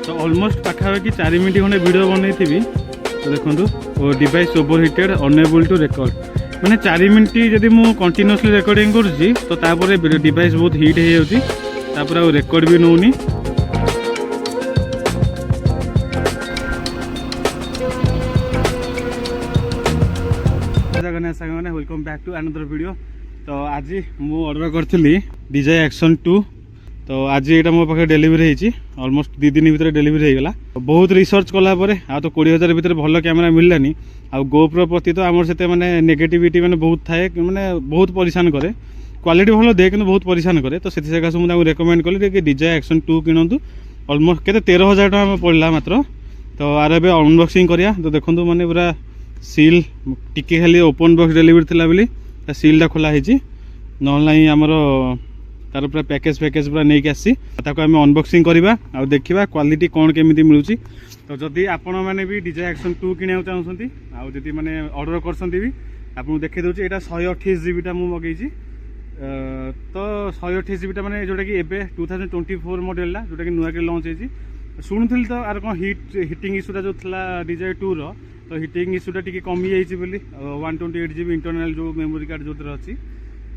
तो ऑलमोस्ट पाखापाखि 4 मिनट खंडे वीडियो बनई थी। तो देखो device overheated unable to record मैंने 4 मिनट जदि मुझे कंटिन्यूअसली रिकॉर्डिंग करुँची तो तापर डिवाइस बहुत हिट हो जाती आ रिकॉर्ड भी नौनी। सागने welcome back to another video. तो आज मु ऑर्डर करी DJI Action 2। तो आज यहाँ मो पाखे डेलीवरी होती ऑलमोस्ट 2 दिन भर डेलीवरी होगा। बहुत रिसर्च कलापर आ तो 20,000 भितर भल कैमेरा मिललानी आ GoPro प्रति तो आमर से माने नेगेटिविटी मैंने बहुत थाए मैंने बहुत परेशान करे। क्वालिटी भल दे कि बहुत परेशान करे। तो से मुझे रेकमेंड कली कि DJI Action 2 किणु ऑलमोस्ट के 13,000 टका पड़ा मात्र। तो आर ए अनबॉक्सिंग करिया। तो देखो मैंने पूरा सील टिके खाली ओपन बॉक्स डेलीवरी थिला बोली सीलटा खोला होती ना आमर तार पूरा पैकेज पूरा नहीं आसी आम अनबॉक्सिंग करवा आ देखा क्वालिटी कौन केमी मिलूँ। तो जदि आपण मैंने भी DJI Action 2 किणा चाहूँगी आदि मैंने ऑर्डर कर भी आपको देखी दूसरी यहाँ 128 GB टा मुझे मगेगी। तो 128 GB टा मैंने जोटा कि एबे 2024 मॉडल जोटा कि नुआ लॉन्च होती शुणुली। तो आर कौन हिटिंग इश्यूटा जो था DJI 2 रो तो हिटिंग इश्यूटा टी कमी जाइए 128 GB इंटरनल जो मेमोरी कार्ड जो अच्छी।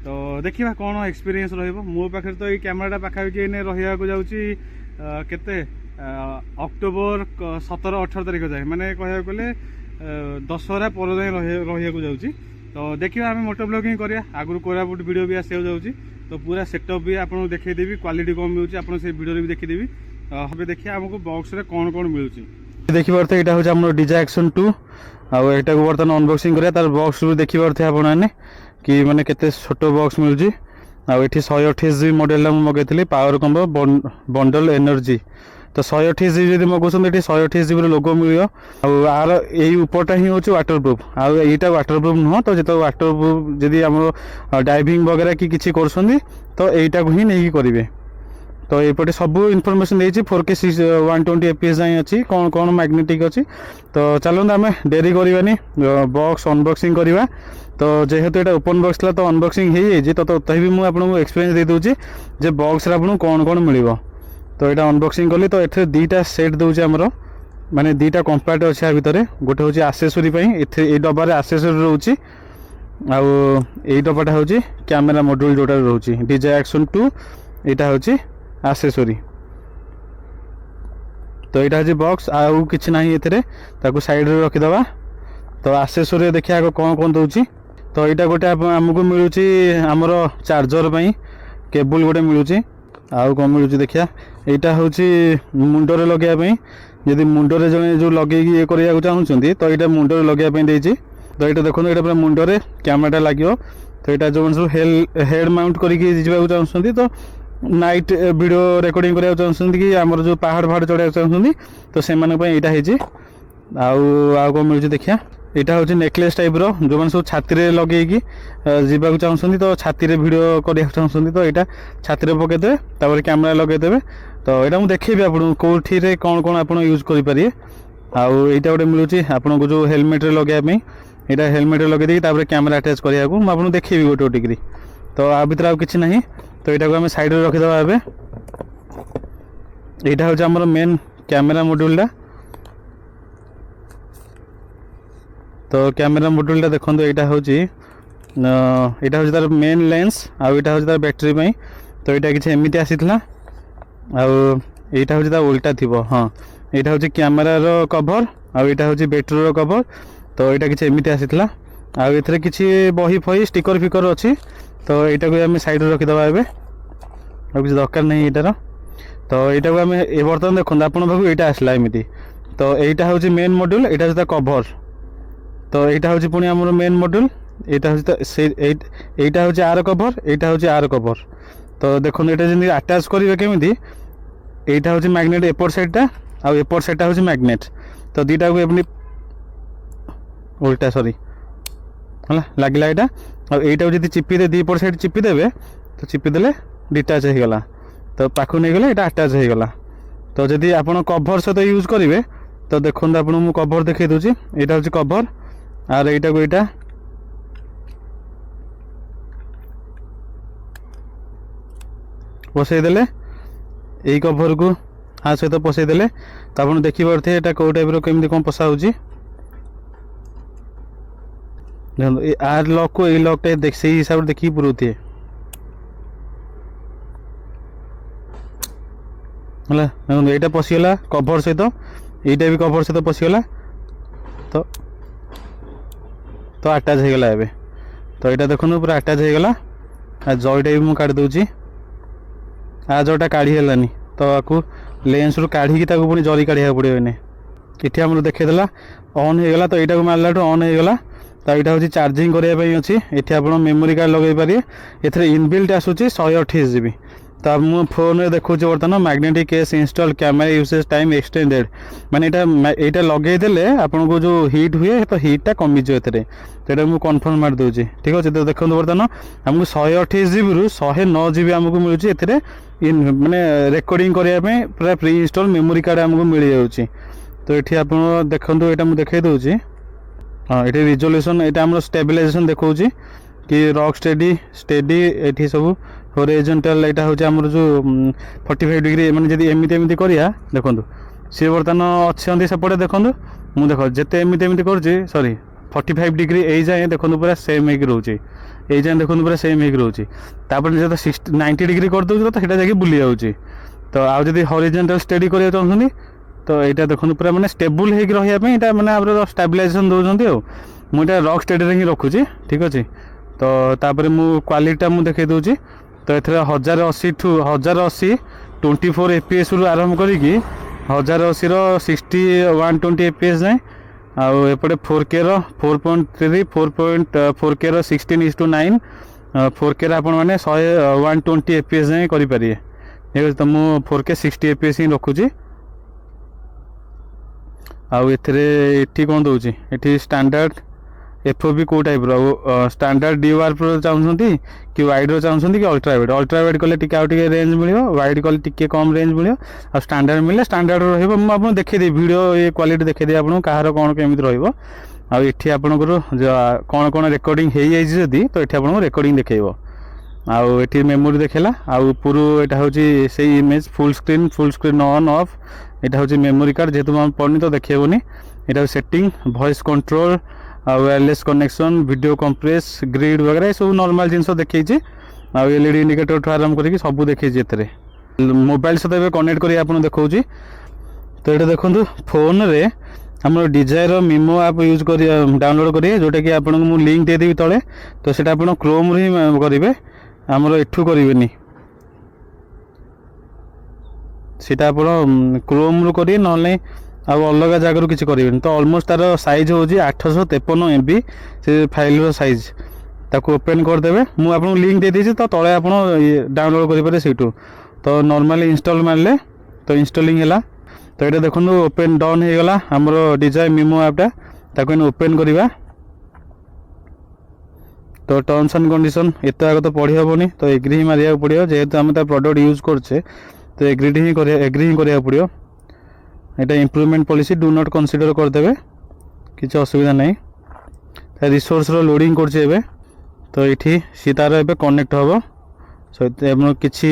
तो देखा कौन एक्सपीरियंस रहा मो पाखे। तो ये कैमेराटा पाखापाखि रहा जाऊँगी केते अक्टोबर 17-18 तारीख जाए मैंने कह गले दशहरा पर जाए रहा जाऊँगी। तो देखिए आम मोटो ब्लॉगिंग करिया आगुरी कोरापुट वीडियो भी आसो जाऊँगी। तो पूरा सेटअप भी आपको देखदेवी क्वालिटी कौन मिलूँ आप वीडियो भी देखीदेवी। हमें देखिए आमको बॉक्स रे कौन कौन मिलूँ देखी पारे। यहाँ हूँ आम DJI Action 2 आटा को बर्तमान अनबॉक्सिंग करिया तार बॉक्स देखी पारे आपने कि माने केते छोट बॉक्स मिलूँ। आठी 128 GB मॉडल मगेली पावर कम्बो बंडल एनर्जी। तो 128 GB जब मगाऊँ ये 128 GB लोगो मिल आर यही उपरटा ही हूँ वाटरप्रूफ आईटा वाटरप्रूफ नुह। तो जो वाटरप्रूफ जदि आम डाइविंग वगैरह कि किसी कर तो यहीटा को ही नहीं करेंगे। तो ये सब इनफॉरमेशन देती 4K 120 FPS जाए अच्छी कौन कौन मैग्नेटिक अच्छी। तो चलते आम डेरी करवानी बॉक्स अनबॉक्सिंग करवा। तो जेहेतु यहाँ ओपन बॉक्स था तो अनबॉक्सिंग हो जाए तो तभी मुझे आपको एक्सपीरियंस दे दूसरी जे बॉक्स आपको कौन कौन मिल। तो यहाँ अनबॉक्सिंग कली तो ये 2टा सेट दूसरे आमर माने 2टा कंपार्ट अच्छे भितर गोटे हूँ आसेसरी ये डबार आसेसरी रोचे आई डबाटा हूँ कैमेरा मॉड्यूल जोटा रोचे DJI Action 2 यहाँ हूँ आसेसरी। तो यहाँ हूँ बॉक्स आउ कि ना ये साइड रे रखीदे। तो आसेसरी देखिए आगे कौन कौन दूसरी। तो यहाँ गोटे आमको मिलूँ आमर चार्जर केबल गोटे मिलूँ आउ कौन मिलूँ देखिया। यहाँ हूँ मुंडरे लगेवाई जदि मुंडरे जड़े जो लगे ये करने चाहूँगी तो यहाँ मुंडरे लगेवाई देती। तो यहाँ देखो यहाँ पूरा मुंडरे कैमेराटा लगे। तो यहाँ जो सब हेड माउंट करके चाहूँगी तो नाइट वीडियो रिकॉर्डिंग करने चाहूँगी कि आमर जो पहाड़ पहाड़ चढ़ा चाहूँगी तो से यहाँ आउ कौन मिलूँ देखिया। यहाँ हूँ नेकलेस टाइप रो जो मैंने सब छाती में लगे जावाक चाहूँगी तो छाती में वीडियो करने चाहूँगी तो यहाँ छाती में पकईदे तापर कैमेरा लगेदेवे। तो यहाँ मुझे देखेबी आपको कौटी कौन कौन आप यूज करेंगे। आउ यहाँ गोटे मिलूँ आपको जो हेलमेट लगाई यहाँ हेलमेट लगे कैमेरा अटैच करने को मुझे देखेबी गोटे गोटे। तो आ भर आउ कि ना तो यहाँ को आम साइड में रखीदे। यहाँ हूँ आम मेन कैमेरा मॉड्यूलटा। तो कैमेरा मॉड्यूलटा देखो यहाँ हूँ तार मेन लेंस आउ यहाँ हूँ तार बैटेरी पाई। तो यहाँ किसी एमती आसीला यहाँ हूँ उल्टा थी हाँ यहाँ हूँ कैमेरार कभर आउ यहाँ हूँ बैटेरी कभर। तो यहाँ किसी एमती आसीला आउ ये किसी बही फही स्टिकर फिकर अच्छी। तो यहाँ को आम साइड रखीदे ए किसी दरकार नहीं यार। तो यहाँ को आम बर्तमान देखो आप यहाँ आसला एमती। तो यहाँ हूँ मेन मॉड्यूल यहाँ हूँ कभर। तो यहाँ हूँ पुणी आम मेन मॉड्यूल यहाँ हूँ आर कभर यहाँ हूँ आर कभर। तो देखो यहाँ जमी आटाच करेंगे केमी यहाँ हूँ मैग्नेट एपट साइडटा आउ एपट साइडटा हूँ मैग्नेट। तो दुईटा को एमती उल्टा सॉरी है लगला यहाँ आईटा को चिपीदे दीपट साइड चिपीदे तो चिपीदे डिटाच हो गला। तो पाखु नहीं गला यहाँ आटाच हो गला। तो जदि आप कभर सहित यूज करेंगे तो देखो आपको मुझे कभर देखी दूसरी यहाँ हूँ कभर आर यहाँ को यहाँ बसईदे यही कभर को हाँ सहित पसईदे तो आप देखिपे यहाँ कौ टाइप रमी कौन पशा हो आर लक को ये लक टा से हिसाब से देखिए पुरोथे है देखो यहाँ पशिगला कभर सहित यहीटा भी कभर सहित पशिगला तो तो आटाच होगला एवं तो यहाँ देखो पूरा आटाच होगला जयटा भी मुझे काढ़ी दूसरी आ जयटा काढ़ी है तो आपको लेंस रू काढ़ी पुणी जरी काढ़ा पड़े ये आम देखला ऑन होगला तो यहाँ को मारला ऑन होगला तो यहाँ हूँ चार्जिंग करने अच्छी ये आप मेमोरी कार्ड लगे पारे ये इनबिल्ट आसूँ 128 GB तो मो फोन में देखो बर्तमान magnetic case install camera usage time extended माने यहाँ लगेदे आपन को जो हीट हुए तो हीटा कमिज तो ये मुझे कन्फर्म मार दूसरी ठीक अच्छे तो देखो बर्तमान आमको 128 GB रू 109 GB आमको मिलूँ माने रेकर्डिंग करने पूरा प्री इंस्टॉल मेमोरी कार्ड आमको मिल जाऊँगी तो ये आप देखो यहाँ मुझे देखा दूसरी हाँ ये रिजोल्यूशन यहाँ आम स्टेबिलाइजेशन देखा कि रॉक स्टेडी ये सब हॉरिजॉन्टल यहाँ हूँ आम जो 45 डिग्री मैंने जब एमती करिया देखो सी बर्तमान अच्छे सेपटे देखो मुझे देख जिते एमती कर सॉरी 45 डिग्री यही जाए देखो पूरा सेम हो रोचे यही जाए देखो पूरा सेम हो रोचे जो 90 डिग्री कर दूसरी तो सीटा जाकि बुली जाऊँगी तो आज जब हॉरिजॉन्टल स्टेडी करा चाहते तो यहाँ देखो पूरा मैंने स्टेबल होगी रही मैंने आप स्टेबिलाइजेशन दौरान मुझे रॉक स्टेडी ही रखुची ठीक अच्छे तो तापर मु क्वालिटी मुझे देखा दूसरी तो ये 1080 टू 1080 24 FPS रू आरंभ करी 1080 60 120 FPS जाए आउटे 4K 4.3 4.4K 16:9 4K आप 120 FPS जाए करें तो मुझे 4K 60 FPS ही रखुची आउ ये कौन दूसरी ये स्टैंडर्ड FOV कौ टाइप स्टैंडर्ड DOR चाहते कि वाइड चाहते कि अल्ट्रा वाइड कले टे रेंज मिले वाइड कले टे कम रेंज मिले आ स्टैंडर्ड मिले स्टैंडर्ड रहा देखिए वीडियो ये क्वालिटी देखिए आपको कହାର कौन केमी रही आपंकर कौन कौन रेकर्डिंग हो जाए तो ये आपको रेकर्डिंग देखो आउ मेमोरी देखला आउ पूरा यहाँ हूँ से image full screen on off यहाँ हूँ मेमोरी कार्ड जेहेतु पढ़नी तो देखेबनी यहाँ setting voice control wireless connection video compress grid वगैरह ये सब नॉर्मल जिनस देखी LED इंडिकेटर ठू आरंभ करके सब देखी मोबाइल सहित कनेक्ट कर देखा तो ये देखो फोन रे आम डिजायर मिमो आप यूज कर डाउनलोड करेंगे जोटा कि आपको मुझे लिंक देदेवी तले तो सीटा आप क्रोम ही करेंगे आमर एठू करेंगे सीटा आप क्रोम रू करेंगे ना आउ अलग जगार किसी करेंगे तो ऑलमोस्ट तार साइज हूँ 853 MB से फाइल साइज ताको ओपन करदे मुझे आपको लिंक दे दीजिए तो तले आप डाउनलोड करेंगे सीटू तो नॉर्मली इंस्टॉल मारे तो इंस्टॉलिंग है तो ये देखो ओपन डन हो गला आमर डिजायर मिमो ऐपटा ताको ओपन करवा तो टर्म्स एंड कंडीशन एत आगे तो पढ़ी हेनी तो एग्री ही मारिया पड़ो जेहेतु आम प्रोडक्ट यूज करछे तो एग्री ही करा पड़ो यहाँ improvement policy do not consider करदे किसी असुविधा नहीं रिसोर्स लोडिंग कर तो ये सी तार ए कनेक्ट हम सो किसी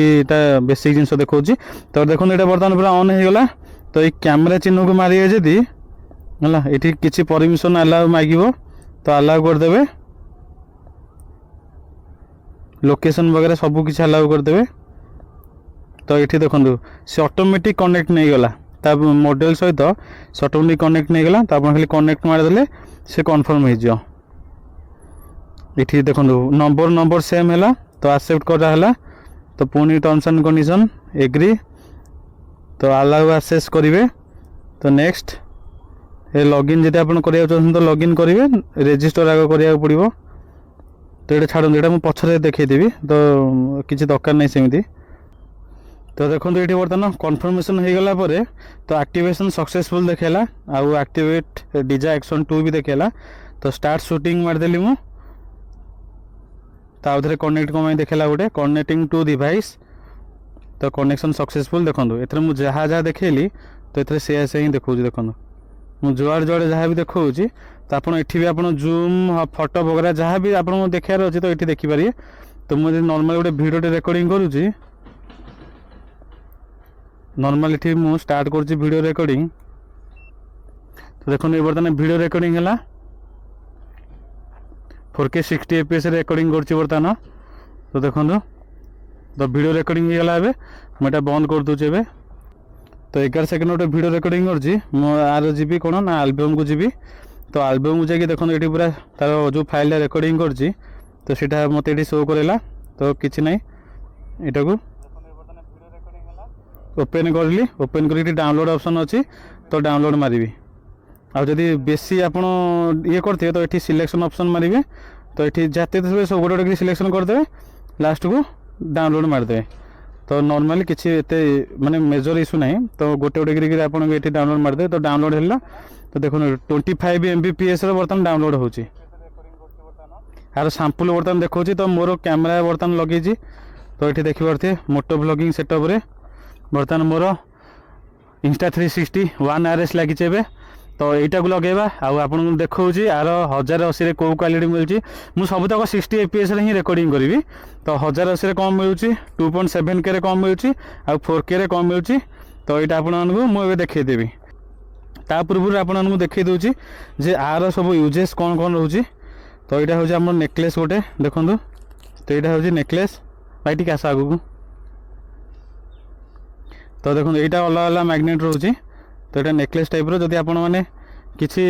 बेसिक जिन देखा तो देखो ये बर्तमान पूरा ऑन होगला तो ये कैमेरा चिन्ह को मारे जदि है ये किसी परमिशन अलाउ मांग तो अलाउ करदे लोकेशन वगैरह सब किसी अलाउ करदे तो ये देखो से ऑटोमेटिक कनेक्ट नहीं गला मॉडल सहित से ऑटोमेटिक कनेक्ट नहीं गला तो आप खाली कनेक्ट मारदे से कन्फर्म हो ये देखो नंबर सेम है तो एक्सेप्ट कराला तो पुणी टर्म्स एंड कंडीशन एग्री तो अलाउ एक्सेस करेंगे तो नेक्स्ट ये लॉगिन जब आप चाहते तो लॉगिन करेंगे रजिस्टर आगे करा पड़ो तो ये छाड़ ये मुझे पछरे देखी तो किसी दरकार नहीं सेमती तो देखो ये बर्तमान कन्फर्मेशन हो गला तो एक्टिवेशन सक्सेसफुल देखेला आउ एक्टिवेट DJI Action 2 भी देखेला तो स्टार्ट शूटिंग मारदेली मु तो आउ थे कनेक्ट कम देखेला गोटे कनेक्टिंग टू डिवाइस तो कनेक्शन सक्सेसफुल देखो ये मुझे जहाँ जहाँ देखली तो ये से ही देखा देखो मुझे जुआड़ जुआड़े जहाँ भी देखा तो आप भी आप जूम फोटो वगैरह जहाँ भी आप देखार अच्छे तो ये देखिपारे तो मुझे नॉर्मल गोटे वीडियो रिकॉर्डिंग करुँची नॉर्मल इठी मु स्टार्ट करछि वीडियो रिकॉर्डिंग तो देखो ये बर्तमान वीडियो रिकॉर्डिंग है 4K 60 fps रिकॉर्डिंग करछि बर्तमान तो देखो तो वीडियो रिकॉर्डिंग होगा एबे मैं बंद कर दूचे एबे तो 11 सेकंड गोटे वीडियो रिकॉर्डिंग करछि मो आर जीबी कोन ना एल्बम को जीबी तो एल्बम को जाके देखो ये पूरा तार जो फाइल रिकॉर्डिंग करछि तो सेटा मते एटी शो करेला तो किछि नै एटा को ओपन करली ओपन करके डाउनलोड ऑप्शन अच्छी तो डाउनलोड मारिबी आ जदि बेसी आपण ये करते तो ये सिलेक्शन ऑप्शन मारिबे तो ये जाते सब गोटे गोटे सिलेक्शन करदे लास्ट को डाउनलोड मारदे तो नॉर्मली किसी एते माने मेजर इशू नहीं तो गोटे गोटे करके आपन ये डाउनलोड मारदे तो डाउनलोड हैला तो देखो 25 Mbps बर्तमान डाउनलोड होची यार सैंपल बर्तमान देखो तो मोर कैमेरा बर्तमान लगे तो ये देखी पारे मोटो ब्लॉगिंग सेटअप रे बर्तमान मोर Insta360 1 RS लगी तो यहीटा को लगेगा आपन देखा यार 1080 कौ क्वालिटी मिलूँ मुझ सबतक 60 fps ही रिकॉर्डिंग करी तो 1080 कम मिलूँ 2.7K कम मिलूँ आ 4K कम मिलूँ तो यहाँ आपको मुझे देखदेवी ता पूर्व आपको देखी दूसरी जे आर सब यूजेस कौन कौन रोचे तो यहाँ हूँ आम नेकलेस गोटे देखो तो यहाँ हूँ नेकलेस भाई टी आस आगू तो देखो यहाँ अलग अलग मैग्नेट रोचे तो ये नेकलेस टाइप जदि आपण मैंने किसी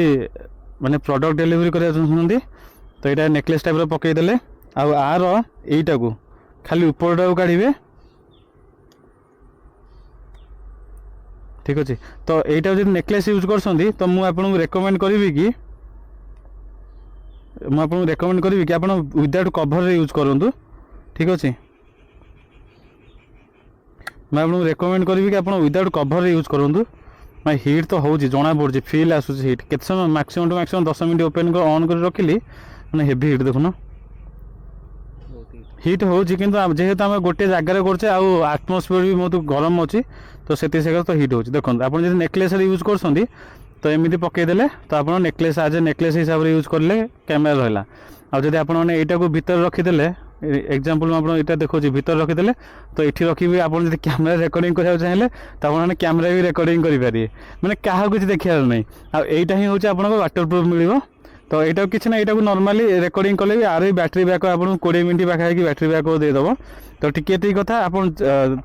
माने प्रोडक्ट डिलीवरी करने चाहते तो यहाँ नेकलेस टाइप पकईदे आर यहीटा को खाली ऊपरटा को काढ़े ठीक अच्छे तो यहाँ जो नेकलेस यूज कर तो मुझे रेकमेंड करी कि मुझे रेकमेंड करी कि आप विदाउट कवर यूज करूँ ठीक अच्छे मैं आपको रेकमेंड करी कि आप विदाउट कवर यूज करूँ मैं हिट तो हो जना पड़ी फिल आसूँ हिट के समय maximum to maximum 10 minute open कर ऑन कर रखिली मैंने हेवी हिट देखुन हिट हो जेहेतु आम गोटे जगार करचे आटमोस्फियर भी बहुत गरम अच्छी तो से तो हिट हो देखो आप नेकलेस यूज कर तो एमती पकईदे तो आप नेकलेस आज ए नेकलेस हिसाब से यूज करें कैमेरा रहा आदि आपने यहाँ को भितर रखीदे एग्जांपल आप यहाँ देखो भितर रखीदे तो ये रखी आप कैमेरा रिकॉर्डिंग कराया चाहिए तो आपने कैमेरा भी रिकॉर्डिंग करेंगे मैंने क्या कुछ देखार नहीं आईटा ही हूँ आपको वाटर प्रूफ मिल तो यहाँ किसी ना यहाँ नॉर्मली रिकॉर्डिंग कले भी आर बैटरी बैकअप आपको 20 मिनट पाखापाखि बैटरी बैकअप देदेव तो टी कथा आप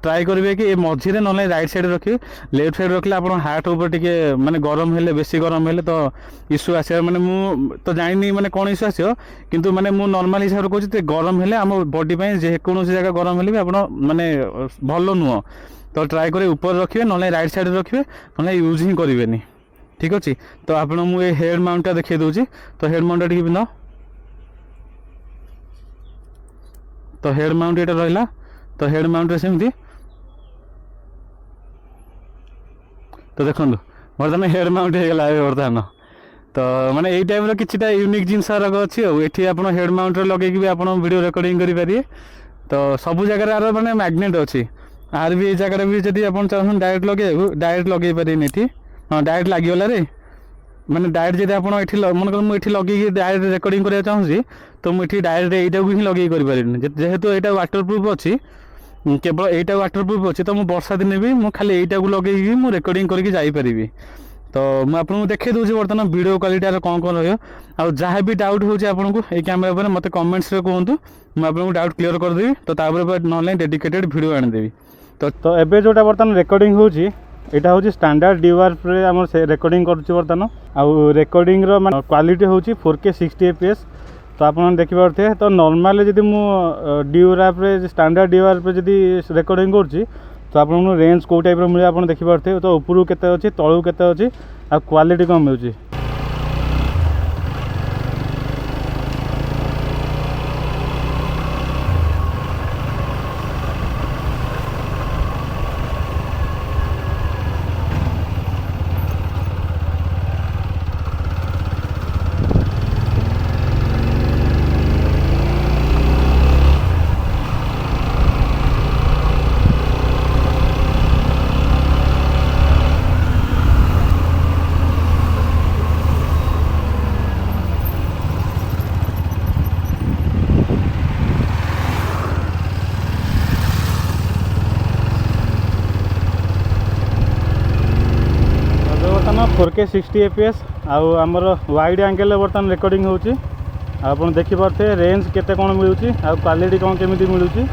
ट्राए करेंगे कि मझे ना राइट साइड रखिए लेफ्ट साइड रखिले आप हार्ट ऊपर टी माने गरम हेले बेसी गरम हेले तो इश्यू आस माने मु तो जानी माने कौन इश्यू आसो किंतु माने मु नॉर्मल हिसाब से कहूँ गरम हेले आम बॉडी पे जेकोसी जगह गरम हेले भी आप माने भल नुह तो ट्राए करें ऊपर रखिए ना राइट साइड रखिए ना यूज ही करेंगे ठीक अच्छे तो आप मुझे हेड माउंटा देखिए दूसरी तो हेड माउंटा टी पिंध तो हेड माउंट ये रहा तो हेड माउंट सेमती तो देखो बर्तमान हेड माउंट होगा बर्तमान तो माने यही टाइप किसी यूनिक जिनस अच्छी ये आप हेड माउंट लगे भी आप वीडियो रिकॉर्डिंग करेंगे तो सब जगह यार मैंने मैग्नेट अच्छी आर भी जगह भी जब आप चाहते डायरेक्ट लगे डायरेक्ट लगे पारे ये हाँ डायरेक्ट लगिगला रे मैंने डायरेक्ट जब आप मन कर मुझे लगे डायरेक्ट रिकॉर्डिंग करने चाहूँगी तो मुझे डायरेक्ट यहीटा को ही लगे करें जेहेतु यहाँ वाटर प्रूफ अच्छी केवल यहीटा वाटर प्रूफ अच्छी तो मुझे वर्षा दिन भी मुझे खाली यहीटा को लगे रिकॉर्डिंग करके जापरि तो मुझे आपको देखे दूसरी बर्तमान वीडियो क्वालिटी कौन कौन रहा जहाँ भी डाउट होची आपको ये कैमेरा पर मत कमेंट्स रे कहतु मुझे आपको डाउट क्लियर करदेवी तो ना डेडिकेटेड वीडियो आनीदेवी तो एबे जोटा बर्तमान रिकॉर्डिंग होची यहाँ हूँ स्टैंडर्ड DVR आम रिकॉर्डिंग कर रिकॉर्डिंग क्वालिटी हूँ 4K 60 fps तो आप देखिए तो नॉर्मल जब मुझे DVR स्टैंडर्ड DVR जब रिकॉर्डिंग कर तो आप रेंज कौ टाइप मिले आप देखिए तो ऊपर केते अच्छी तलू केते अच्छी आ क्वालिटी कम मिलूँ बर्तमान 4K 60 fps आउ आमर वाइड एंगल बर्तमान रिकॉर्डिंग होची आपण देखि पारथे रेंज केते कोन मिलुची आ क्वालिटी कोन केमिति मिलुची।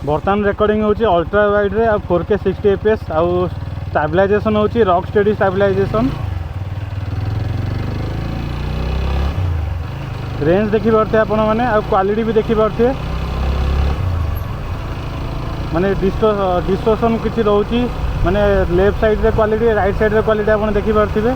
बर्तमान रिकॉर्डिंग होची अल्ट्रा वाइड रे आ 4K 60 fps आउ स्टेबलाइजेशन होची रॉक स्टेडी स्टेबलाइजेशन। रेंज देखि पारथे आपण माने आ क्वालिटी भी देखि पारथे माने डिस्टोर्शन किछि रहउची माने लेफ्ट साइड रे क्वालिटी राइट साइड रे क्वालिटी आपण देखि पारथिबे।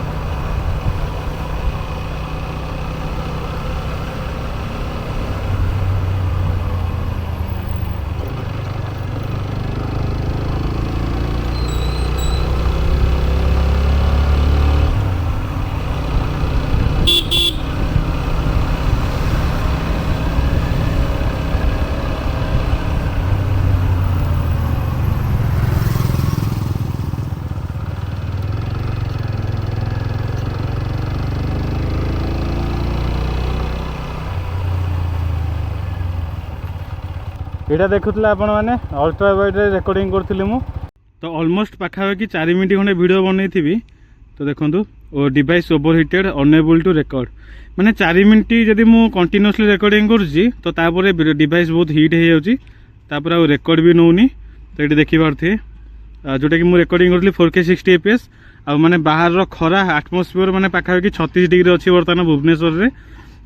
यहाँ देखुला आपण मैंने अल्ट्रा वाइड रे रिकॉर्डिंग करी मु तो ऑलमोस्ट पाखापाखि 4 मिनट खंडे वीडियो बनई थी। तो देखो ओ device overheated unable to record माने 4 मिनट जदि मु कंटिन्यूअसली रिकॉर्डिंग करुच्ची तो तापर डिवाइस बहुत हिट हो जाऊँगी आ रिकॉर्ड भी नौनी। तो ये देखी पारे जोटा कि मुझे रिकॉर्डिंग करी 4K 60 fps आ माने बाहर खरा आटमोस्फियर माने पाखापाखि 36 डिग्री अच्छी बर्तमान भुवनेश्वर में।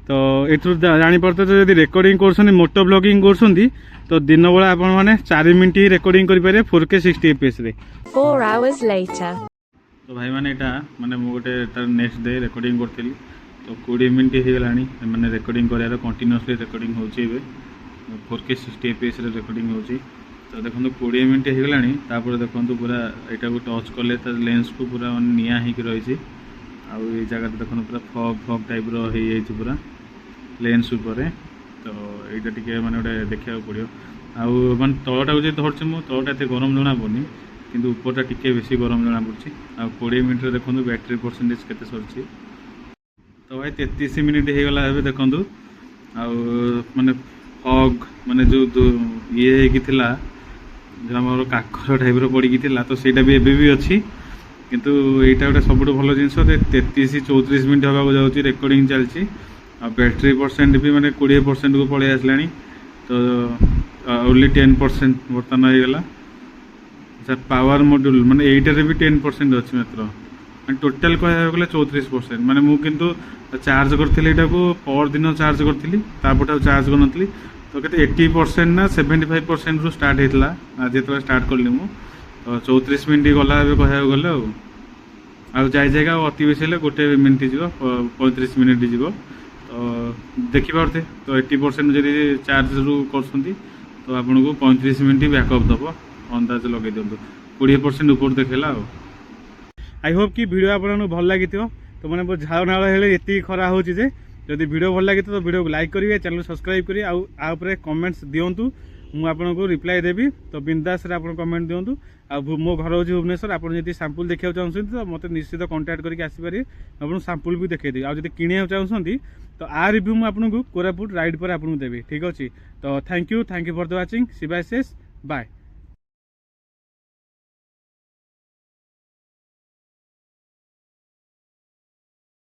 तो ये जापारे जब रिकॉर्डिंग कर मोटो ब्लॉगिंग कर तो दिन बेला आपण माने 4 मिनट ही रिकॉर्डिंग करें 4K 60 fps रे। 4 hours later तो भाई माने एटा माने मु गोटे तार नेक्स्ट डे रिकॉर्डिंग करथिली तो 20 मिनट हो गलानी माने रिकॉर्डिंग करार कंटिन्यूअसली रिकॉर्डिंग होची एबे 4K 60 fps रे रिकॉर्डिंग होची। तो देखो 20 मिनट हो गलानी तापर देखो पूरा एटा को टच कले त लेंस को पूरा निया ही रही आ ये जगह देखो पूरा फॉग फॉग टाइप रो हे जाई पूरा लेंस ऊपर। तो यहाँ टे मैंने गोटे देखा पड़ो आने तलटा को जो धरचे मु तलटा एत गरम जना पड़नी कि उपरटा टे बेसी गरम जना पड़ी आ 20 मिनट देखो बैटेरी परसेंटेज केते सरची। तो भाई 33 मिनट हो गला देखु माने फॉग माने जो ये थिला जो आम काकर टाइप पड़ी तो सहीटा भी एबे भी अच्छी किंतु यहाँ गोटे सब भल जिन 33-34 मिनट होगा जाऊँगी रिकॉर्डिंग चलती आ बैटेरी परसेंट भी माने 20% को पड़े आसला तो ओनली 10% बर्तमान हो गला। अच्छा पावर मॉड्यूल माने एटारे भी 10% अच्छी मात्र टोटाल कह गले 34% माने मु किंतु चार्ज करथिली एटा को पर दिन चार्ज करथिली तापटा चार्ज करनथली तो केते 80% ना 75% रु स्टार्ट हेतला जेतला स्टार्ट करली मु तो 34 मिनिट गला कह गले आ जाय जायगा अति बेसी ले गोटे मिनिट जीव 35 मिनिट जीव। तो देखी पारते तो 80% जब चार्ज रू कर तो आपन को 35 मिनिट बैकअप दब अंदाज लगे दिंतु 20% ऊपर देखला। आई होप कि वीडियो आपन भल लगी तो मैंने झाड़ नाड़ ये खरा हो जदि वीडियो भल लगी तो वीडियो को लाइक करेंगे चैनल सब्सक्राइब करेंगे आउे कमेंट्स दिंतु मुझे आपको रिप्लाई देवी। तो बिंदास आप कमेंट दिंतु आ मो घर हूँ भुवनेश्वर आप सैंपल देखा चाहते तो मत निश्चित कंटाक्ट करके आसपारे आपको सैंपल भी देखी देवी आदि किणा चाहते तो आ रिव्यू मुझे कोरापुट राइड पर आपको देवी। ठीक अच्छे तो thank you for the watching. शिवाय शेष बाय।